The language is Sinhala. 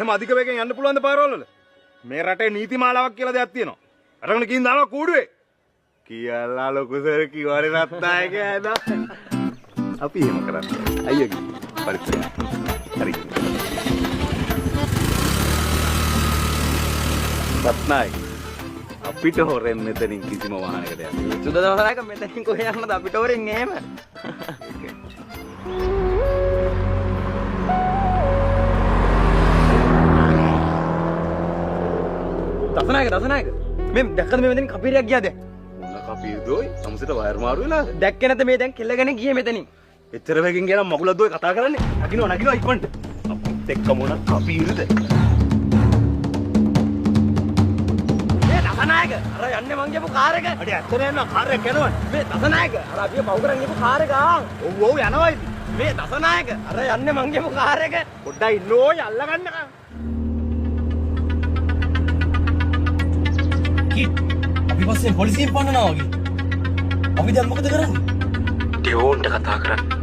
එහෙම අධික වේගෙන් යන්න පුළුවන් ද පාරවල් වල? මේ රටේ නීති මාලාවක් කියලා දෙයක් තියෙනවා. අරගෙන ගිහින් දානවා කූඩුවේ. කියලා ලොකු සර් කිව්වනේ රත්නායක ඇදා. අපි එහෙම කරන්නේ. අයියෝ පරිස්සම. හරි. රත්නායක අපිට හොරෙන් මෙතනින් කිසිම වාහනයකට යන්න. සුද දවසක මෙතනින් කොහෙ යන්නද අපිට හොරෙන් එහෙම? දසනායක මේ දැක්කද මේ මෙතනින් කපීරියක් ගියාද? මොන කපීරදෝයි? සමුසෙට වයර් මාරු වෙලාද? දැක්කේ නැත මේ දැන් කෙල්ලගෙන ගියේ මෙතනින්. එච්චර වෙගෙන් ගියා නම් මගුලක් දෝයි කතා කරන්නේ. නගිනවා ඉක්මනට. අපිත් එක්ක මොන කපීරද? මේ දසනායක අර යන්නේ මං ගියපු කාර් එක. අඩේ ඇත්තට යනවා කාර් එක යනවනේ. මේ දසනායක අර අපි පව් කරන් ගියපු කාර් එක ආ. ඔව් යනවා ඉතින්. මේ දසනායක අර යන්නේ මං ගියපු කාර් එක. පොඩ්ඩයි ඉන්නෝයි අල්ල ගන්නකම්. අපි පස්සේ පොලිසියෙන් පන්නනවා වගේ. අපි දැන් මොකද කරන්නේ? ඩියෝන්ට කතා කරන්න.